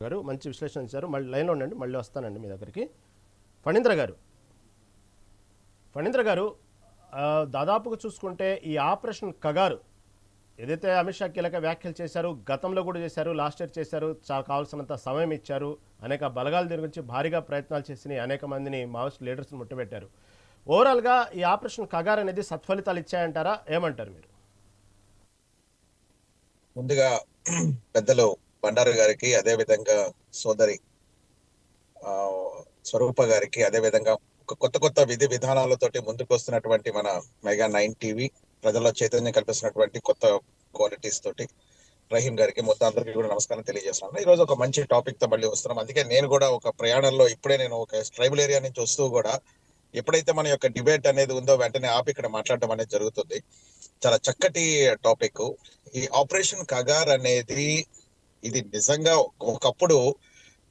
గారు మంచి విశ్లేషణ ఇచ్చారు. మళ్ళీ లైన్లో ఉండండి, మళ్ళీ వస్తానండి మీ దగ్గరికి. ఫణీంద్ర గారు, ఫణీంద్ర గారు, దాదాపుగా చూసుకుంటే ఈ ఆపరేషన్ కగారు ఏదైతే అమిత్ షా కీలక వ్యాఖ్యలు చేశారు, గతంలో కూడా చేశారు, లాస్ట్ ఇయర్ చేశారు, చాలా కావాల్సినంత సమయం ఇచ్చారు, అనేక బలగాల దగ్గర నుంచి భారీగా ప్రయత్నాలు చేసి అనేక మందిని మావోయిస్ట్ లీడర్స్ని ముట్టబెట్టారు. ఓవరాల్గా ఈ ఆపరేషన్ కగార్ అనేది సత్ఫలితాలు ఇచ్చాయంటారా? ఏమంటారు మీరు? ముందుగా పెద్దలు బండారు గారికి, అదే విధంగా సోదరి స్వరూప గారికి, అదే విధంగా కొత్త కొత్త విధి విధానాలతోటి ముందుకు వస్తున్నటువంటి మన మెగా 9 టీవీ ప్రజల్లో చైతన్యం కల్పిస్తున్నటువంటి కొత్త క్వాలిటీస్ తోటి రహీం గారికి, మొత్తం అందరికీ కూడా నమస్కారం తెలియజేస్తున్నాను. ఈ రోజు ఒక మంచి టాపిక్ తో మళ్ళీ వస్తున్నాం. అందుకే నేను కూడా ఒక ప్రయాణంలో ఇప్పుడే నేను ఒక ట్రైబల్ ఏరియా నుంచి వస్తూ కూడా ఎప్పుడైతే మన యొక్క డిబేట్ అనేది ఉందో వెంటనే ఆపి ఇక్కడ మాట్లాడటం అనేది జరుగుతుంది. చాలా చక్కటి టాపిక్. ఈ ఆపరేషన్ కగార్ అనేది ఇది నిజంగా ఒకప్పుడు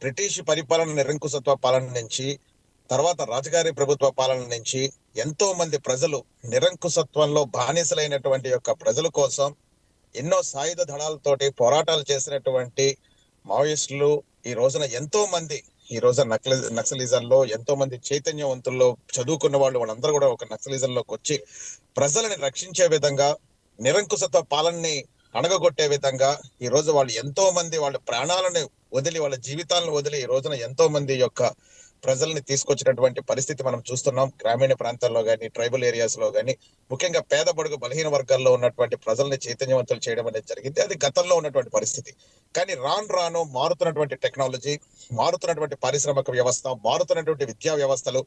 బ్రిటిష్ పరిపాలన, నిరంకుశత్వ పాలన నుంచి, తర్వాత రాజుగారి ప్రభుత్వ పాలన నుంచి ఎంతో మంది ప్రజలు నిరంకుశత్వంలో బానిసలైనటువంటి యొక్క ప్రజల కోసం ఎన్నో సాయుధ దళాలతోటి పోరాటాలు చేసినటువంటి మావోయిస్టులు ఈ రోజున ఎంతో మంది, ఈ రోజున నక్సలిజంలో ఎంతో మంది చైతన్యవంతుల్లో చదువుకున్న వాళ్ళందరూ కూడా ఒక నక్సలిజంలోకి వచ్చి ప్రజలని రక్షించే విధంగా, నిరంకుశత్వ పాలనని అణగగొట్టే విధంగా ఈ రోజు వాళ్ళు ఎంతో మంది వాళ్ళ ప్రాణాలను వదిలి, వాళ్ళ జీవితాలను వదిలి ఈ రోజున ఎంతో మంది యొక్క ప్రజల్ని తీసుకొచ్చినటువంటి పరిస్థితి మనం చూస్తున్నాం. గ్రామీణ ప్రాంతాల్లో కానీ, ట్రైబల్ ఏరియాస్ లో కానీ, ముఖ్యంగా పేద బడుగు బలహీన వర్గాల్లో ఉన్నటువంటి ప్రజల్ని చైతన్యవంతులు చేయడం అనేది జరిగింది. అది గతంలో ఉన్నటువంటి పరిస్థితి. కానీ రాను రాను మారుతున్నటువంటి టెక్నాలజీ, మారుతున్నటువంటి పారిశ్రామిక వ్యవస్థ, మారుతున్నటువంటి విద్యా వ్యవస్థలు,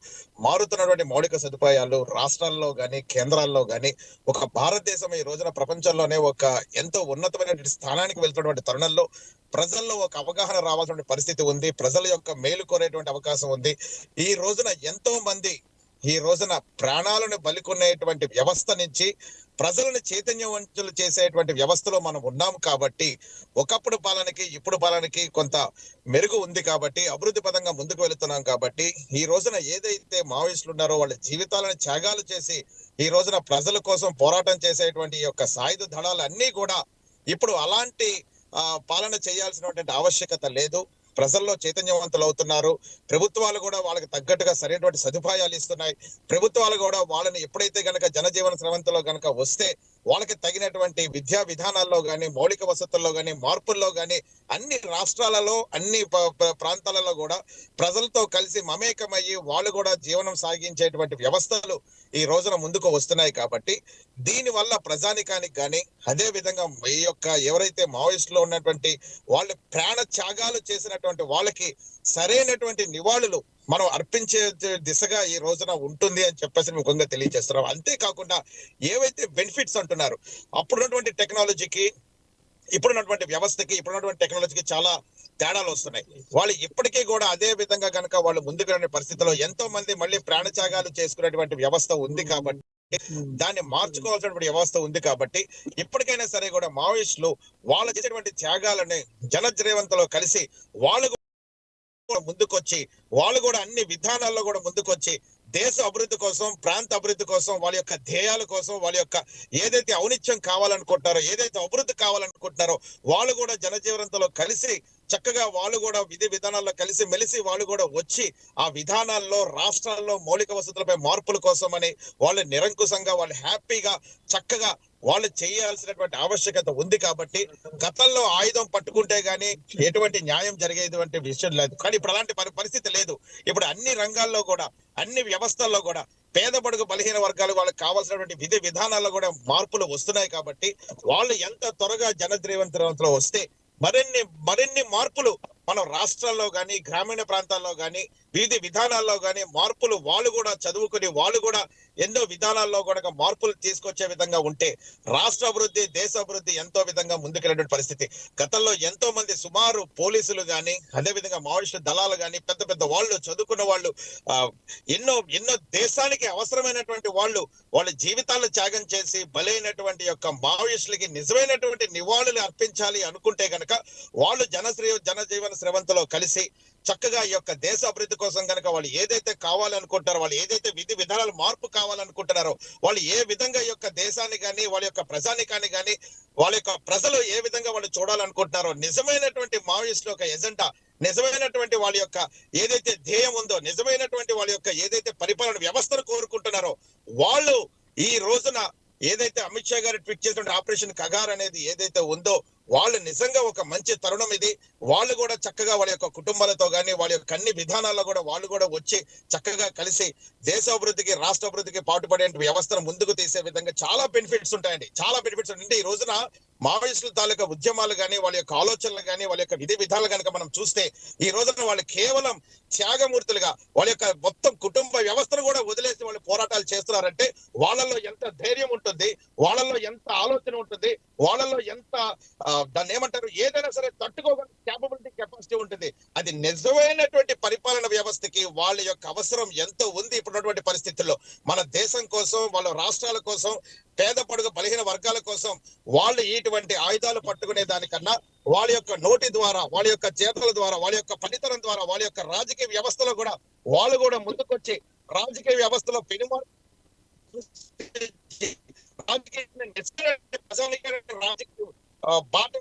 మారుతున్నటువంటి మౌలిక సదుపాయాలు రాష్ట్రాల్లో కానీ, కేంద్రాల్లో కానీ, ఒక భారతదేశం ఈ రోజున ప్రపంచంలోనే ఒక ఎంతో ఉన్నతమైనటువంటి స్థానానికి వెళ్తున్నటువంటి తరుణంలో ప్రజల్లో ఒక అవగాహన రావాల్సిన పరిస్థితి ఉంది. ప్రజల యొక్క మేలు కోరేటువంటి అవకాశం ఉంది. ఈ రోజున ఎంతో మంది ఈ రోజున ప్రాణాలను బలికొనేటువంటి వ్యవస్థ నుంచి ప్రజలను చైతన్యవంతులు చేసేటువంటి వ్యవస్థలో మనం ఉన్నాం కాబట్టి, ఒకప్పుడు పాలనకి ఇప్పుడు పాలనకి కొంత మెరుగు ఉంది కాబట్టి, అభివృద్ధి పదంగా ముందుకు వెళుతున్నాం కాబట్టి, ఈ రోజున ఏదైతే మావోయిస్టులు ఉన్నారో వాళ్ళ జీవితాలను త్యాగాలు చేసి ఈ రోజున ప్రజల కోసం పోరాటం చేసేటువంటి యొక్క సాయుధ దళాలు అన్ని కూడా ఇప్పుడు అలాంటి పాలన చేయాల్సినటువంటి ఆవశ్యకత లేదు. ప్రజల్లో చైతన్యవంతులు అవుతున్నారు. ప్రభుత్వాలు కూడా వాళ్ళకి తగ్గట్టుగా సరైనటువంటి సదుపాయాలు ఇస్తున్నాయి. ప్రభుత్వాలు కూడా వాళ్ళని ఎప్పుడైతే గనక జనజీవన స్రవంతిలో గనక వస్తే వాళ్ళకి తగినటువంటి విద్యా విధానాల్లో కానీ, మౌలిక వసతుల్లో కానీ, మార్పుల్లో కానీ అన్ని రాష్ట్రాలలో, అన్ని ప్రాంతాలలో కూడా ప్రజలతో కలిసి మమేకమయ్యి వాళ్ళు కూడా జీవనం సాగించేటువంటి వ్యవస్థలు ఈ రోజున ముందుకు వస్తున్నాయి. కాబట్టి దీని వల్ల ప్రజానికానికి కానీ, అదే విధంగా ఈ యొక్క ఎవరైతే మావోయిస్టులో ఉన్నటువంటి వాళ్ళు ప్రాణ త్యాగాలు చేసినటువంటి వాళ్ళకి సరైనటువంటి నివాళులు మనం అర్పించే దిశగా ఈ రోజున ఉంటుంది అని చెప్పేసి ముఖ్యంగా తెలియజేస్తున్నాం. అంతేకాకుండా ఏవైతే బెనిఫిట్స్ అంటున్నారు, అప్పుడున్నటువంటి టెక్నాలజీకి ఇప్పుడున్నటువంటి వ్యవస్థకి, ఇప్పుడున్నటువంటి టెక్నాలజీకి చాలా తేడాలు వస్తున్నాయి. వాళ్ళు ఇప్పటికీ కూడా అదే విధంగా కనుక వాళ్ళు ముందుకు వెళ్ళే పరిస్థితిలో ఎంతో మంది మళ్ళీ ప్రాణత్యాగాలు చేసుకునేటువంటి వ్యవస్థ ఉంది కాబట్టి, దాన్ని మార్చుకోవాల్సినటువంటి వ్యవస్థ ఉంది కాబట్టి, ఇప్పటికైనా సరే కూడా మావోయిస్టులు వాళ్ళు చేసేటువంటి త్యాగాలని జనజీవంతలో కలిసి వాళ్ళు ముందుకొచ్చి, వాళ్ళు కూడా అన్ని విధానాల్లో కూడా ముందుకొచ్చి దేశ అభివృద్ధి కోసం, ప్రాంత అభివృద్ధి కోసం, వాళ్ళ యొక్క ధ్యేయాల కోసం, వాళ్ళ యొక్క ఏదైతే ఔనిత్యం కావాలనుకుంటున్నారో, ఏదైతే అభివృద్ధి కావాలనుకుంటున్నారో వాళ్ళు కూడా జనజీవనంతో కలిసి చక్కగా వాళ్ళు కూడా విధి విధానాల్లో కలిసి మెలిసి వాళ్ళు కూడా వచ్చి ఆ విధానాల్లో, రాష్ట్రాల్లో మౌలిక వసతులపై మార్పుల కోసం అని వాళ్ళు నిరంకుశంగా, వాళ్ళు హ్యాపీగా చక్కగా వాళ్ళు చేయాల్సినటువంటి ఆవశ్యకత ఉంది. కాబట్టి గతంలో ఆయుధం పట్టుకుంటే గానీ ఎటువంటి న్యాయం జరిగేటువంటి విషయం లేదు. కానీ ఇప్పుడు అలాంటి పరిస్థితి లేదు. ఇప్పుడు అన్ని రంగాల్లో కూడా, అన్ని వ్యవస్థల్లో కూడా పేద బడుగు బలహీన వర్గాలు వాళ్ళకి కావాల్సినటువంటి విధి విధానాల్లో కూడా మార్పులు వస్తున్నాయి. కాబట్టి వాళ్ళు ఎంత త్వరగా జనజీవనంలో వస్తే మరిన్ని మార్పులు మనం రాష్ట్రాల్లో గాని, గ్రామీణ ప్రాంతాల్లో గాని, వీధి విధానాల్లో గాని మార్పులు వాళ్ళు కూడా చదువుకుని వాళ్ళు కూడా ఎన్నో విధానాల్లో కూడా మార్పులు తీసుకొచ్చే విధంగా ఉంటే రాష్ట్ర అభివృద్ధి, దేశ అభివృద్ధి ఎంతో విధంగా ముందుకెళ్ళేటువంటి పరిస్థితి. గతంలో ఎంతో మంది సుమారు పోలీసులు గాని, అదే విధంగా మావోయిస్టు దళాలు గాని, పెద్ద పెద్ద వాళ్ళు చదువుకున్న వాళ్ళు, ఎన్నో దేశానికి అవసరమైనటువంటి వాళ్ళ జీవితాలు త్యాగం చేసి బలైనటువంటి యొక్క మావోయిస్టులకి నిజమైనటువంటి నివాళులు అర్పించాలి అనుకుంటే గనక వాళ్ళు జనజీవన స్రవంతిలో కలిసి చక్కగా ఈ యొక్క దేశ అభివృద్ధి కోసం కనుక వాళ్ళు ఏదైతే కావాలనుకుంటారో, వాళ్ళు ఏదైతే విధి విధానాలు మార్పు కావాలనుకుంటున్నారో, వాళ్ళు ఏ విధంగా ఈ యొక్క దేశాన్ని కానీ, వాళ్ళ యొక్క ప్రజానికాన్ని కానీ, వాళ్ళ యొక్క ప్రజలు ఏ విధంగా వాళ్ళు చూడాలనుకుంటున్నారో, నిజమైనటువంటి మావోయిస్టుల యొక్క ఎజెండా, నిజమైనటువంటి వాళ్ళ యొక్క ఏదైతే ధ్యేయం ఉందో, నిజమైనటువంటి వాళ్ళ యొక్క ఏదైతే పరిపాలన వ్యవస్థను కోరుకుంటున్నారో వాళ్ళు ఈ రోజున ఏదైతే అమిత్ షా గారు ట్వీట్ చేసినటువంటి ఆపరేషన్ కగార్ అనేది ఏదైతే ఉందో వాళ్ళు నిజంగా ఒక మంచి తరుణం ఇది. వాళ్ళు కూడా చక్కగా వాళ్ళ యొక్క కుటుంబాలతో కానీ వాళ్ళ యొక్క అన్ని విధానాల్లో కూడా వాళ్ళు కూడా వచ్చి చక్కగా కలిసి దేశాభివృద్ధికి రాష్ట్ర అభివృద్ధికి పాటుపడే వ్యవస్థను ముందుకు తీసే విధంగా చాలా బెనిఫిట్స్ ఉంటాయండి. చాలా బెనిఫిట్స్ అంటే ఈ రోజున మావోయిస్టుల తాలూకా ఉద్యమాలు కానీ వాళ్ళ యొక్క ఆలోచనలు కానీ వాళ్ళ యొక్క విధి విధాలు కనుక మనం చూస్తే ఈ రోజున వాళ్ళు కేవలం త్యాగమూర్తులుగా వాళ్ళ యొక్క మొత్తం కుటుంబ వ్యవస్థను కూడా వదిలేసి వాళ్ళు పోరాటాలు చేస్తున్నారంటే వాళ్ళలో ఎంత ధైర్యం ఉంటుంది, వాళ్ళలో ఎంత ఆలోచన ఉంటుంది, వాళ్ళలో ఎంత దాన్ని ఏమంటారు ఏదైనా సరే తట్టుకోగల క్యాపబిలిటీ కెపాసిటీ ఉంటుంది. అది నిజమైనటువంటి పరిపాలన వ్యవస్థకి వాళ్ళ యొక్క అవసరం ఎంతో ఉంది. ఇప్పుడున్నటువంటి పరిస్థితుల్లో మన దేశం కోసం, వాళ్ళ రాష్ట్రాల కోసం, పేద పడుగు బలహీన వర్గాల కోసం వాళ్ళు ఇటువంటి ఆయుధాలు పట్టుకునే దానికన్నా వాళ్ళ యొక్క నోటి ద్వారా, వాళ్ళ యొక్క చేతుల ద్వారా, వాళ్ళ యొక్క పనితనం ద్వారా, వాళ్ళ యొక్క రాజకీయ వ్యవస్థలో కూడా వాళ్ళు కూడా ముందుకొచ్చి రాజకీయ వ్యవస్థలో పెనుమార్పు రాజకీయ బాట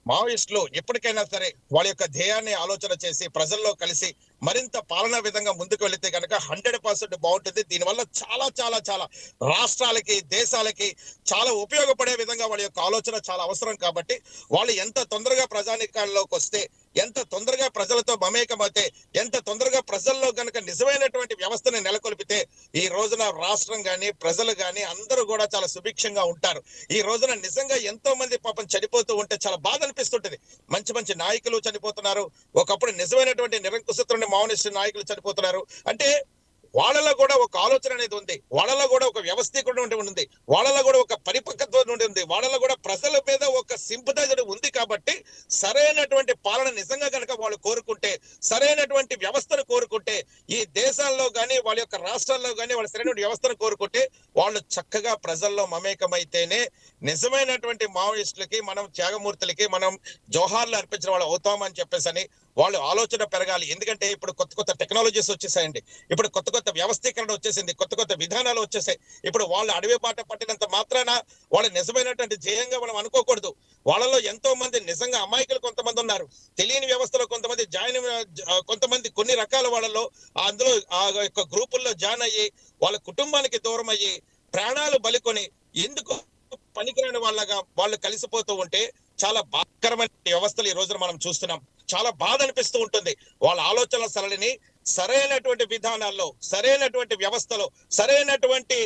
మావోయిస్టులు ఎప్పటికైనా సరే వాళ్ళ యొక్క ధ్యేయాన్ని ఆలోచన చేసి ప్రజల్లో కలిసి మరింత పాలనా విధంగా ముందుకు వెళితే కనుక 100% బాగుంటుంది. దీనివల్ల చాలా చాలా చాలా రాష్ట్రాలకి, దేశాలకి చాలా ఉపయోగపడే విధంగా వాళ్ళ యొక్క ఆలోచన చాలా అవసరం. కాబట్టి వాళ్ళు ఎంత తొందరగా ప్రజానికాల్లోకి వస్తే, ఎంత తొందరగా ప్రజలతో మమేకమైతే, ఎంత తొందరగా ప్రజల్లో కనుక నిజమైనటువంటి వ్యవస్థని నెలకొల్పితే ఈ రోజున రాష్ట్రం గాని, ప్రజలు గాని అందరూ కూడా చాలా సుభిక్షంగా ఉంటారు. ఈ రోజున నిజంగా ఎంతో మంది పాపం చనిపోతూ ఉంటే చాలా బాధ అనిపిస్తుంటది. మంచి మంచి నాయకులు చనిపోతున్నారు. ఒకప్పుడు నిజమైనటువంటి నిరంకుశత్రుని మావోయిస్టు నాయకులు చనిపోతున్నారు. అంటే వాళ్ళలో కూడా ఒక ఆలోచన అనేది ఉంది, వాళ్ళలో కూడా ఒక వ్యవస్థీకరణ ఉంది, వాళ్ళలో కూడా ఒక పరిపక్వత ఉంది, వాళ్ళలో కూడా ప్రజల మీద ఒక సింపథైజ్ ఉంది. కాబట్టి సరైనటువంటి పాలన నిజంగా కనుక వాళ్ళు కోరుకుంటే, సరైనటువంటి వ్యవస్థను కోరుకుంటే, ఈ దేశాల్లో గానీ వాళ్ళ యొక్క రాష్ట్రాల్లో గానీ వాళ్ళ సరైన వ్యవస్థను కోరుకుంటే వాళ్ళు చక్కగా ప్రజల్లో మమేకమైతేనే నిజమైనటువంటి మావోయిస్టులకి, మనం త్యాగమూర్తులకి మనం జోహార్లు అర్పించిన వాళ్ళు అవుతామని చెప్పేసి వాళ్ళు ఆలోచన పెరగాలి. ఎందుకంటే ఇప్పుడు కొత్త కొత్త టెక్నాలజీస్ వచ్చేసాయండి, ఇప్పుడు కొత్త కొత్త వ్యవస్థీకరణ వచ్చేసింది, కొత్త కొత్త విధానాలు వచ్చేసాయి. ఇప్పుడు వాళ్ళు అడవి బాట పట్టినంత మాత్రాన వాళ్ళు నిజమైనటువంటి ధ్యేయంగా మనం అనుకోకూడదు. వాళ్ళలో ఎంతో మంది నిజంగా అమాయకులు కొంతమంది ఉన్నారు, తెలియని వ్యవస్థలో కొంతమంది కొంతమంది కొన్ని రకాల వాళ్ళలో అందులో ఆ యొక్క గ్రూపుల్లో జాయిన్ అయ్యి వాళ్ళ కుటుంబానికి దూరం అయ్యి ప్రాణాలు బలికొని ఎందుకు పనికిరాని వాళ్ళగా వాళ్ళు కలిసిపోతూ ఉంటే చాలా బాధకరమైన వ్యవస్థలు ఈ రోజున మనం చూస్తున్నాం. చాలా బాధ అనిపిస్తూ ఉంటుంది. వాళ్ళ ఆలోచనల సరళిని సరైనటువంటి విధానాల్లో, సరైనటువంటి వ్యవస్థలో, సరైనటువంటి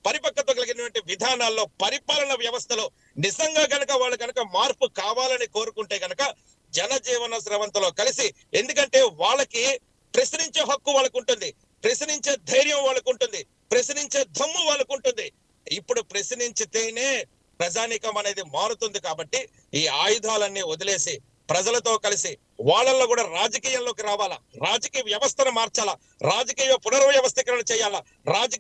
పరిపక్వత కలిగినటువంటి విధానాల్లో, పరిపాలన వ్యవస్థలో నిజంగా గనక వాళ్ళు కనుక మార్పు కావాలని కోరుకుంటే గనక జనజీవన స్రవంతిలో కలిసి, ఎందుకంటే వాళ్ళకి ప్రశ్నించే హక్కు వాళ్ళకు ఉంటుంది, ప్రశ్నించే ధైర్యం వాళ్ళకు ఉంటుంది, ప్రశ్నించే దమ్ము వాళ్ళకు ఉంటుంది. ఇప్పుడు ప్రశ్నించితేనే ప్రజానీకం అనేది మారుతుంది. కాబట్టి ఈ ఆయుధాలన్నీ వదిలేసి ప్రజలతో కలిసి వాళ్ళల్లో కూడా రాజకీయంలోకి రావాలా, రాజకీయ వ్యవస్థను మార్చాలా, రాజకీయ పునర్వ్యవస్థీకరణ చేయాలా, రాజకీయ